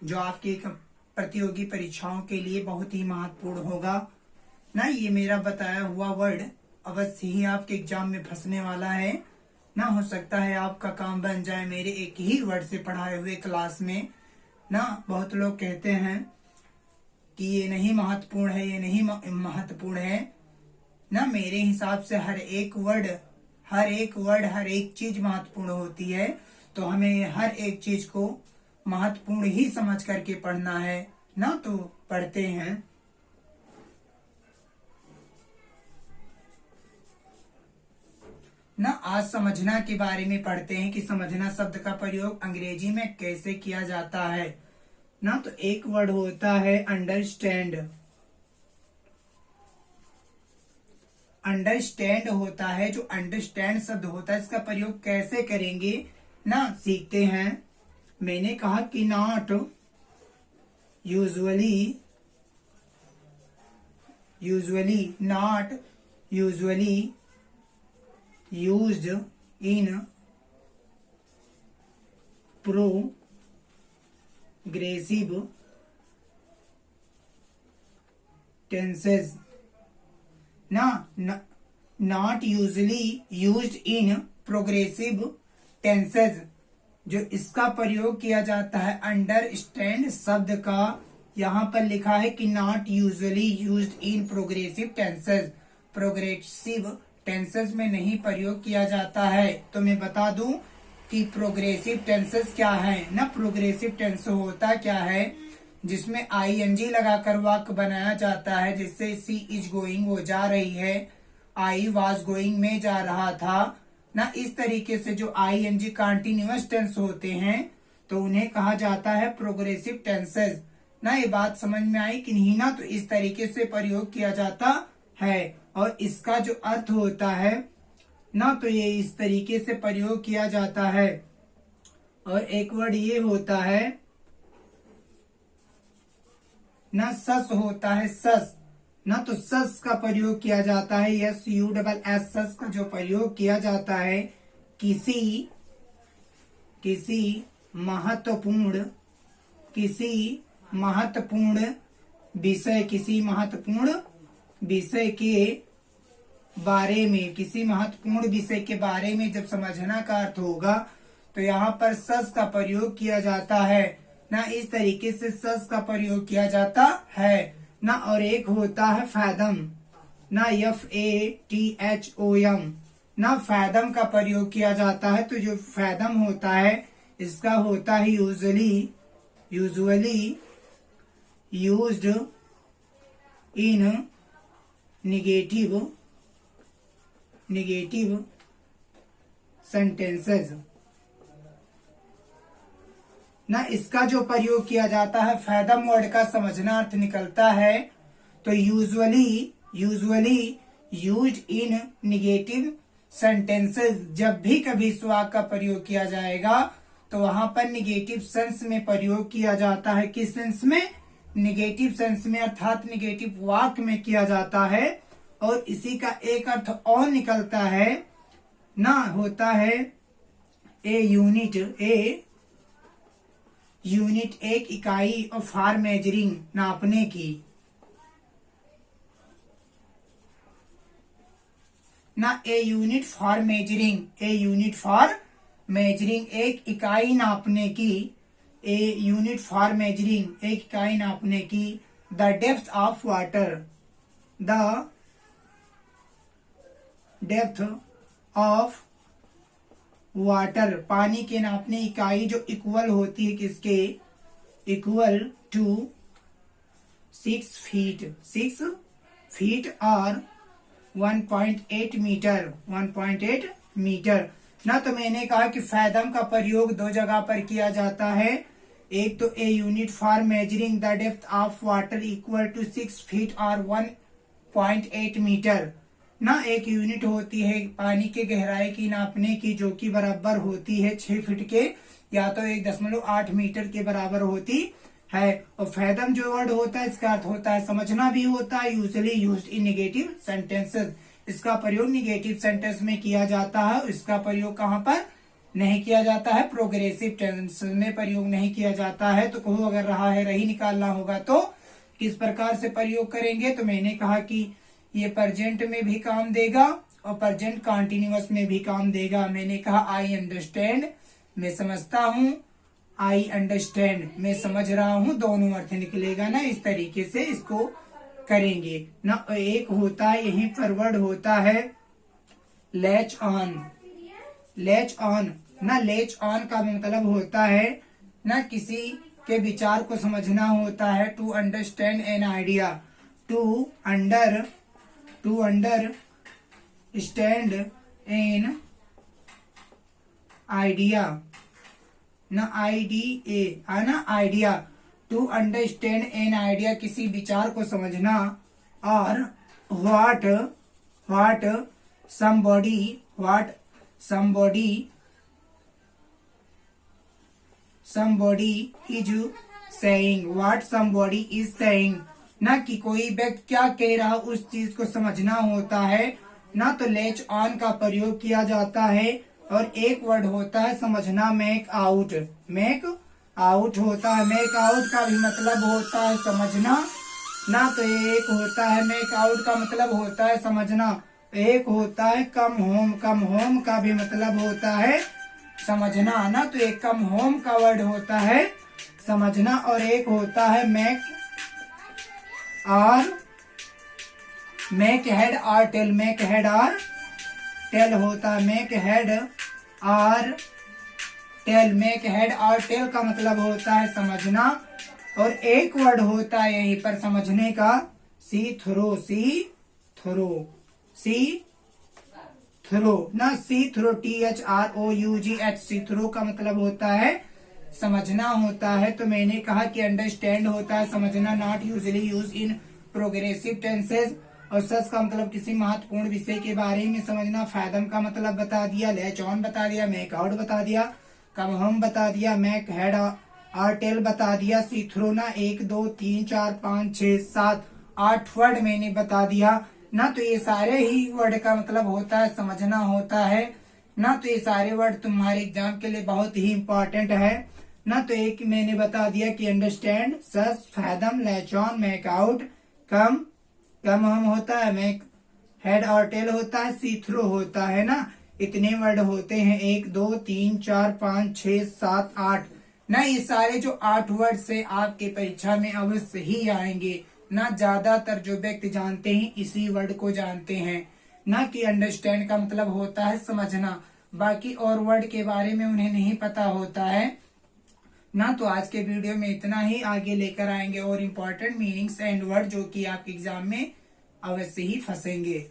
जो आपकी प्रतियोगी परीक्षाओं के लिए बहुत ही महत्वपूर्ण होगा ना। ये मेरा बताया हुआ वर्ड अवश्य ही आपके एग्जाम में फंसने वाला है ना। हो सकता है आपका काम बन जाए मेरे एक ही वर्ड से पढ़ाए हुए क्लास में ना। बहुत लोग कहते हैं कि ये नहीं महत्वपूर्ण है, ये नहीं महत्वपूर्ण है ना। मेरे हिसाब से हर एक वर्ड हर एक चीज महत्वपूर्ण होती है। तो हमें हर एक चीज को महत्वपूर्ण ही समझ करके पढ़ना है ना। तो पढ़ते हैं ना। आज समझना के बारे में पढ़ते हैं कि समझना शब्द का प्रयोग अंग्रेजी में कैसे किया जाता है ना। तो एक वर्ड होता है अंडरस्टैंड। अंडरस्टैंड होता है, जो अंडरस्टैंड शब्द होता है इसका प्रयोग कैसे करेंगे ना, सीखते हैं। मैंने कहा कि not usually not usually used in progressive tenses ना। Not usually used in progressive tenses, जो इसका प्रयोग किया जाता है अंडरस्टैंड शब्द का। यहाँ पर लिखा है कि not usually used in progressive tenses, progressive tenses में नहीं प्रयोग किया जाता है। तो मैं बता दूं कि प्रोग्रेसिव टेंसेज क्या है ना। प्रोग्रेसिव टेंस होता क्या है, जिसमें आईएनजी लगाकर वाक्य बनाया जाता है। जिससे सी इज गोइंग, वो जा रही है, आई वाज गोइंग, में जा रहा था ना। इस तरीके से जो आईएनजी कंटीन्यूअस टेंस होते हैं तो उन्हें कहा जाता है प्रोग्रेसिव टेंसेज ना। ये बात समझ में आई कि नहीं ना। तो इस तरीके से प्रयोग किया जाता है और इसका जो अर्थ होता है ना, तो ये इस तरीके से प्रयोग किया जाता है। और एक वर्ड ये होता है ना, सस होता है, सस ना। तो सस का प्रयोग किया जाता है, SUSS, सस का जो प्रयोग किया जाता है किसी महत्वपूर्ण विषय के बारे में, किसी महत्वपूर्ण विषय के बारे में जब समझना का अर्थ होगा तो यहाँ पर सस का प्रयोग किया जाता है ना। इस तरीके से सस का प्रयोग किया जाता है ना। और एक होता है फैदम ना, FATHOM ना। फैदम का प्रयोग किया जाता है। तो जो फैदम होता है इसका होता है यूजुअली यूज्ड इन नेगेटिव सेंटेंसेस ना। इसका जो प्रयोग किया जाता है, फैदम वर्ड का समझना अर्थ निकलता है तो यूजुअली यूज्ड इन नेगेटिव सेंटेंसेस। जब भी कभी इस वाक्य का प्रयोग किया जाएगा तो वहां पर नेगेटिव सेंस में प्रयोग किया जाता है। किस सेंस में? नेगेटिव सेंस में, अर्थात नेगेटिव वाक्य में किया जाता है। और इसी का एक अर्थ और निकलता है ना, होता है ए यूनिट एक इकाई और फॉर मेजरिंग, नापने की ना। ए यूनिट फॉर मेजरिंग, एक इकाई नापने की। ए यूनिट फॉर मेजरिंग, एक इकाई नापने की। The depth of water, the depth of water, पानी के नापने इकाई जो इक्वल होती है किसके? इक्वल टू 6 फीट और 1.8 मीटर ना। तो मैंने कहा कि फैदम का प्रयोग दो जगह पर किया जाता है। एक तो a unit for measuring the depth of water equal to 6 feet और 1.8 मीटर ना। एक यूनिट होती है पानी के गहराई की नापने की, जो कि बराबर होती है 6 फीट के या तो 1.8 मीटर के बराबर होती है। और फैदम जो वर्ड होता है इसका अर्थ होता है समझना भी होता है। यूजुअली यूज्ड इन नेगेटिव सेंटेंसेस, इसका प्रयोग नेगेटिव सेंटेंस में किया जाता है। इसका प्रयोग कहाँ पर? नहीं किया जाता है, प्रोग्रेसिव टेंस में प्रयोग नहीं किया जाता है। तो कहो अगर रहा है रही निकालना होगा तो किस प्रकार से प्रयोग करेंगे। तो मैंने कहा कि ये प्रेजेंट में भी काम देगा और प्रेजेंट कंटिन्यूअस में भी काम देगा। मैंने कहा आई अंडरस्टैंड, मैं समझता हूँ, आई अंडरस्टैंड, मैं समझ रहा हूँ, दोनों अर्थ निकलेगा ना। इस तरीके से इसको करेंगे ना। एक होता है यहीं पर वर्ड होता है लैच ऑन। लैच ऑन ना, लैच ऑन का मतलब होता है ना किसी के विचार को समझना होता है। To understand an idea, to understand an idea ना, IDA है ना, idea. To understand an idea, किसी विचार को समझना। और what somebody is saying, what somebody is saying ना, कि कोई व्यक्ति क्या कह रहा उस चीज को समझना होता है ना। तो लेच ऑन का प्रयोग किया जाता है। और एक वर्ड होता है समझना, मेक आउट। मेक आउट होता है, मेक आउट का भी मतलब होता है समझना ना। तो एक होता है मेक आउट का मतलब होता है समझना। एक होता है कम होम का भी मतलब होता है समझना ना। तो एक कम होम का वर्ड होता है समझना। और एक होता है मेक हेड और टेल। मेक हेड और टेल होता है, मेक हेड और टेल। मेक हेड और टेल का मतलब होता है समझना। और एक वर्ड होता है यहीं पर समझने का, सी थ्रो ना, सी थ्रो THROUGH। सी थ्रो का मतलब होता है समझना होता है। तो मैंने कहा कि अंडरस्टैंड होता है समझना, not usually use in progressive tenses. और सच का मतलब किसी महत्वपूर्ण विषय के बारे में समझना। फैदम का मतलब बता दिया, लैच ऑन बता दिया, मेक आउट बता दिया, कम होम बता दिया, मेक हेड और टेल बता दिया। सी थ्रो ना 1 2 3 4 5 6 7 8 वर्ड मैंने बता दिया ना। तो ये सारे ही वर्ड का मतलब होता है समझना होता है ना। तो ये सारे वर्ड तुम्हारे एग्जाम के लिए बहुत ही इंपॉर्टेंट है ना। तो एक मैंने बता दिया कि understand, such, fathom, latch on, make out, come home होता है, मेक हेड और टेल होता है, सी थ्रो होता है ना। इतने वर्ड होते हैं 1 2 3 4 5 6 7 8 ना। ये सारे जो 8 वर्ड से आपके परीक्षा में अवश्य ही आएंगे ना। ज्यादातर जो व्यक्ति जानते हैं इसी वर्ड को जानते हैं ना, कि अंडरस्टैंड का मतलब होता है समझना। बाकी और वर्ड के बारे में उन्हें नहीं पता होता है ना। तो आज के वीडियो में इतना ही, आगे लेकर आएंगे और इम्पोर्टेंट मीनिंग्स एंड वर्ड जो कि आपके एग्जाम में अवश्य ही फंसेंगे।